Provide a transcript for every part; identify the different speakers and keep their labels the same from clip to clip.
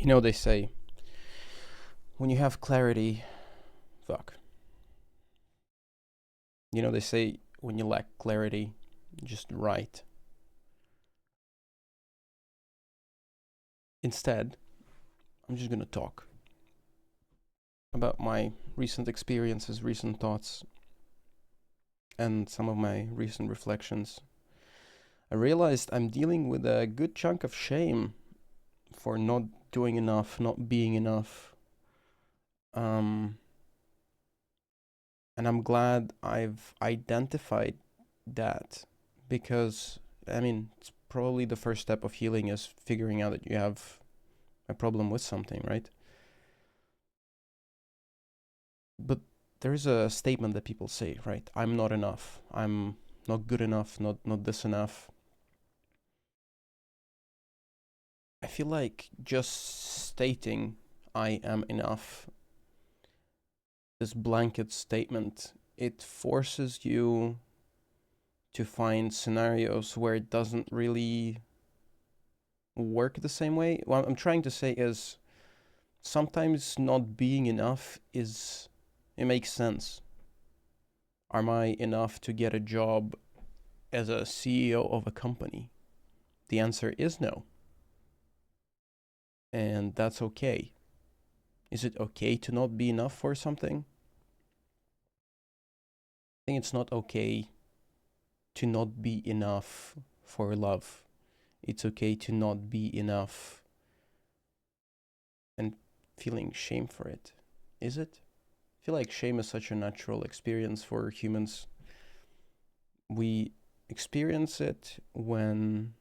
Speaker 1: You know, they say, when you have clarity, fuck. You know, they say, when you lack clarity, just write. Instead, I'm just gonna talk about my recent experiences, recent thoughts, and some of my recent reflections. I realized I'm dealing with a good chunk of shame for not doing enough, not being enough. And I'm glad I've identified that, because, I mean, it's probably the first step of healing is figuring out that you have a problem with something, right? But there's a statement that people say, right? I'm not enough. I'm not good enough, not this enough. I feel like just stating I am enough, this blanket statement, it forces you to find scenarios where it doesn't really work the same way. What I'm trying to say is sometimes not being enough it makes sense. Am I enough to get a job as a CEO of a company? The answer is no. And that's okay. Is it okay to not be enough for something? I think it's not okay to not be enough for love. It's okay to not be enough and feeling shame for it. Is it? I feel like shame is such a natural experience for humans. We experience it when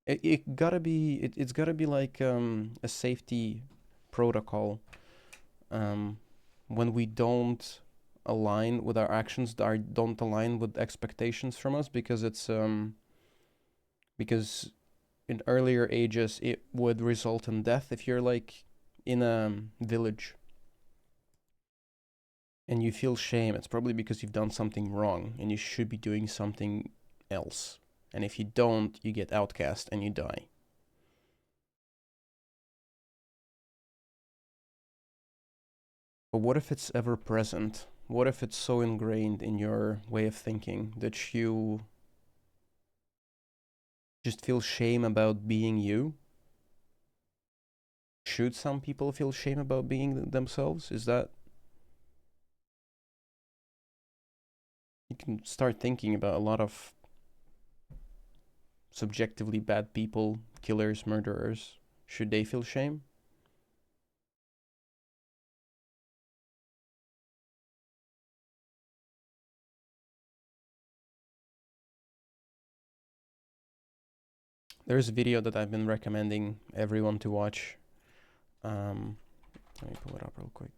Speaker 1: it's gotta be like a safety protocol, when we don't align with our actions, don't align with expectations from us, because because in earlier ages it would result in death if you're like in a village and you feel shame. It's probably because you've done something wrong and you should be doing something else. And if you don't, you get outcast and you die. But what if it's ever present? What if it's so ingrained in your way of thinking that you just feel shame about being you? Should some people feel shame about being themselves? Is that... You can start thinking about a lot of subjectively bad people, killers, murderers. Should they feel shame? There's a video that I've been recommending everyone to watch. Let me pull it up real quick.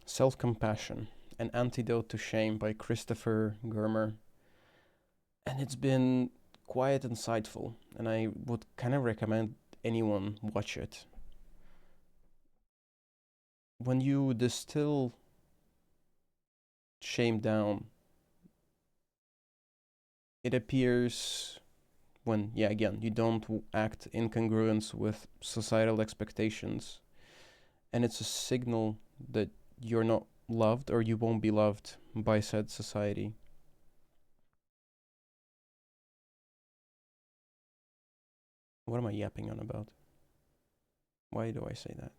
Speaker 1: Self-Compassion, An Antidote to Shame by Christopher Germer. And it's been quite insightful, and I would kind of recommend anyone watch it. When you distill shame down, it appears when, yeah, again, you don't act in congruence with societal expectations, and it's a signal that you're not loved or you won't be loved by said society. What am I yapping on about? Why do I say that?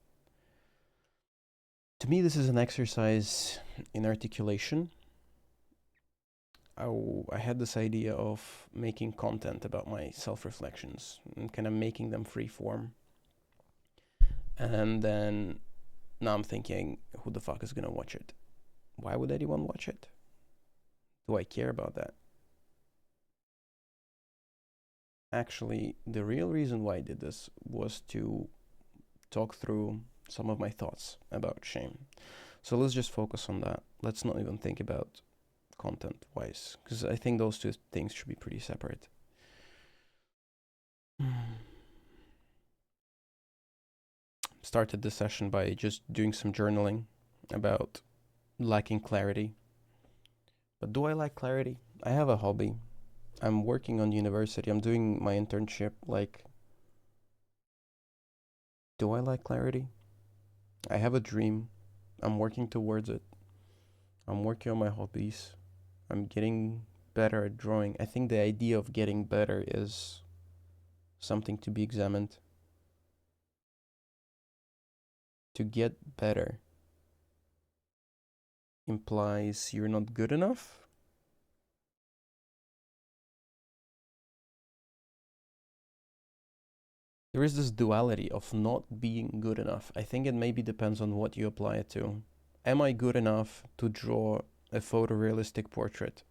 Speaker 1: To me, this is an exercise in articulation. I had this idea of making content about my self-reflections and kind of making them free form. And then now I'm thinking, who the fuck is gonna watch it? Why would anyone watch it? Do I care about that? Actually, the real reason why I did this was to talk through some of my thoughts about shame. So let's just focus on that. Let's not even think about content wise, because I think those two things should be pretty separate. Started this session by just doing some journaling about lacking clarity. But do I like clarity? I have a hobby. I'm working on university. I'm doing my internship. Like, do I like clarity? I have a dream. I'm working towards it. I'm working on my hobbies. I'm getting better at drawing. I think the idea of getting better is something to be examined. To get better implies you're not good enough. There is this duality of not being good enough. I think it maybe depends on what you apply it to. Am I good enough to draw a photorealistic portrait?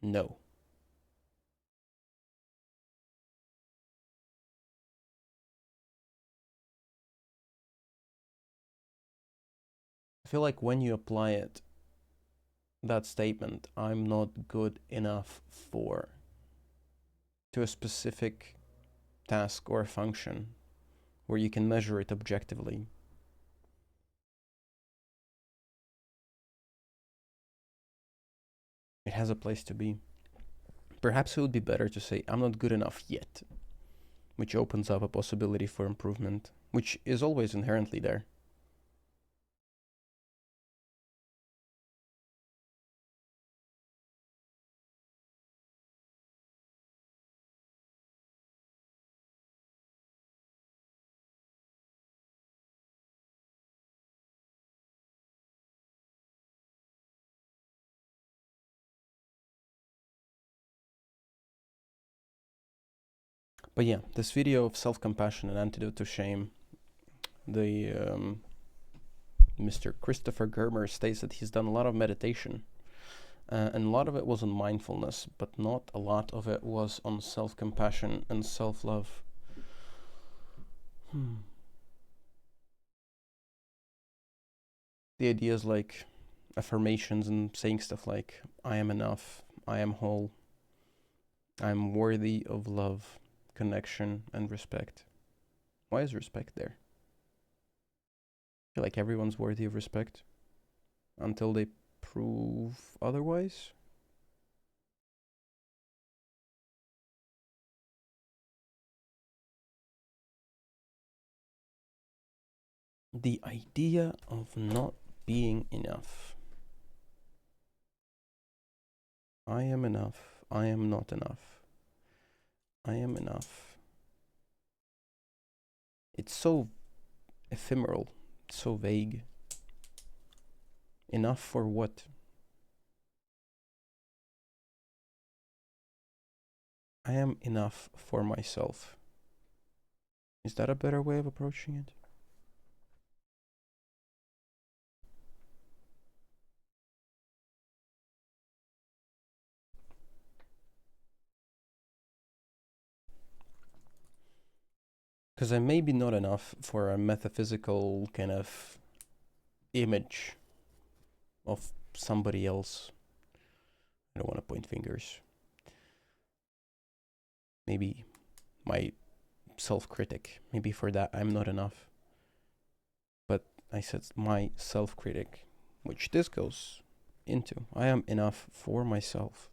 Speaker 1: No. I feel like when you apply it, that statement, I'm not good enough for, to a specific task or function where you can measure it objectively, it has a place to be. Perhaps it would be better to say, I'm not good enough yet, which opens up a possibility for improvement, which is always inherently there. But yeah, this video of self-compassion, an antidote to shame, the Mr. Christopher Germer states that he's done a lot of meditation, and a lot of it was on mindfulness, but not a lot of it was on self-compassion and self-love. The ideas like affirmations and saying stuff like, I am enough, I am whole, I'm worthy of love, connection, and respect. Why is respect there? I feel like everyone's worthy of respect until they prove otherwise. The idea of not being enough. I am enough. I am not enough. I am enough. It's so ephemeral, so vague. Enough for what? I am enough for myself. Is that a better way of approaching it? Because I'm maybe not enough for a metaphysical kind of image of somebody else. I don't want to point fingers. Maybe my self-critic. Maybe for that I'm not enough. But I said my self-critic, which this goes into. I am enough for myself.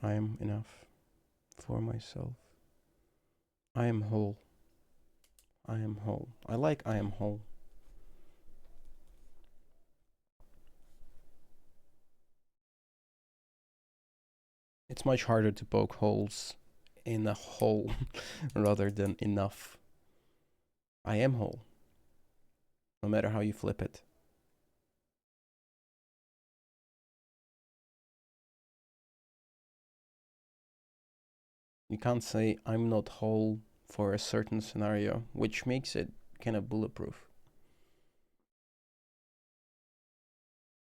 Speaker 1: I am enough for myself. I am whole. I am whole. I like I am whole. It's much harder to poke holes in a hole rather than enough. I am whole. No matter how you flip it. You can't say I'm not whole for a certain scenario, which makes it kind of bulletproof.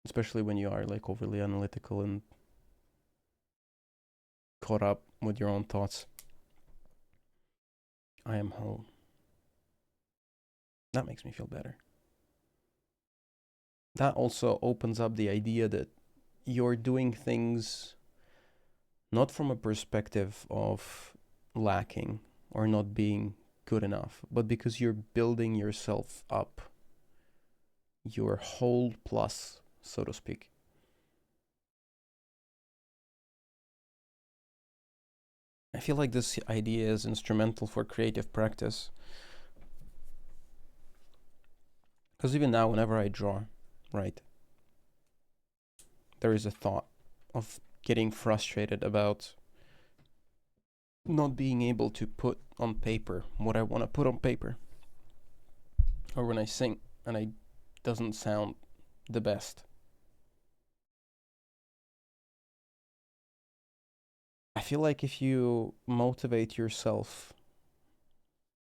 Speaker 1: Especially when you are like overly analytical and caught up with your own thoughts. I am whole. That makes me feel better. That also opens up the idea that you're doing things not from a perspective of lacking or not being good enough, but because you're building yourself up. Your whole plus, so to speak. I feel like this idea is instrumental for creative practice. Because even now, whenever I draw, right, there is a thought of getting frustrated about not being able to put on paper what I want to put on paper. Or when I sing and it doesn't sound the best. I feel like if you motivate yourself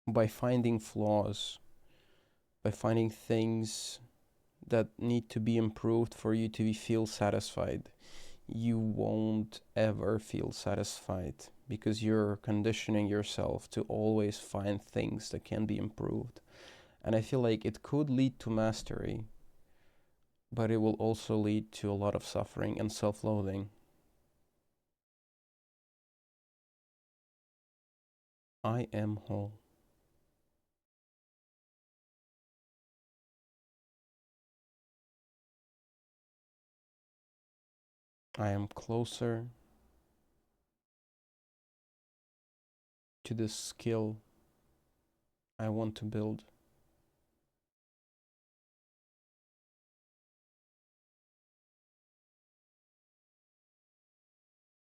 Speaker 1: by finding flaws, by finding things that need to be improved for you to feel satisfied, you won't ever feel satisfied because you're conditioning yourself to always find things that can be improved. And I feel like it could lead to mastery, but it will also lead to a lot of suffering and self-loathing. I am whole. I am closer to the skill I want to build.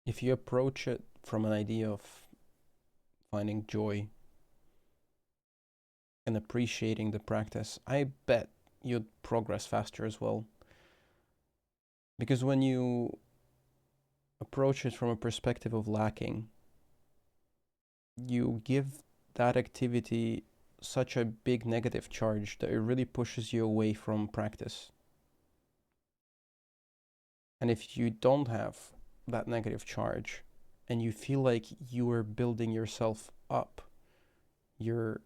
Speaker 1: If you approach it from an idea of finding joy and appreciating the practice, I bet you'd progress faster as well. Because when you approach it from a perspective of lacking, you give that activity such a big negative charge that it really pushes you away from practice. And if you don't have that negative charge and you feel like you are building yourself up, you're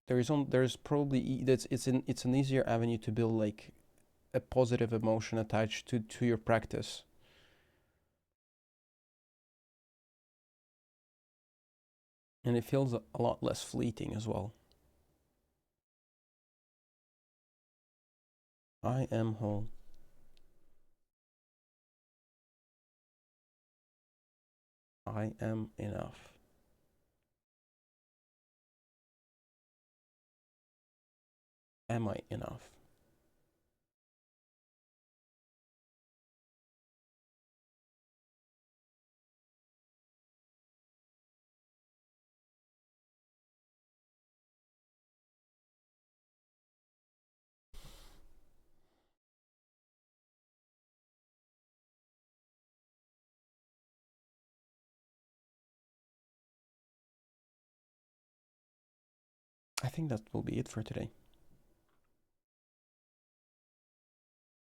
Speaker 1: there's probably it's an easier avenue to build like a positive emotion attached to your practice. And it feels a lot less fleeting as well. I am whole. I am enough. Am I enough? I think that will be it for today.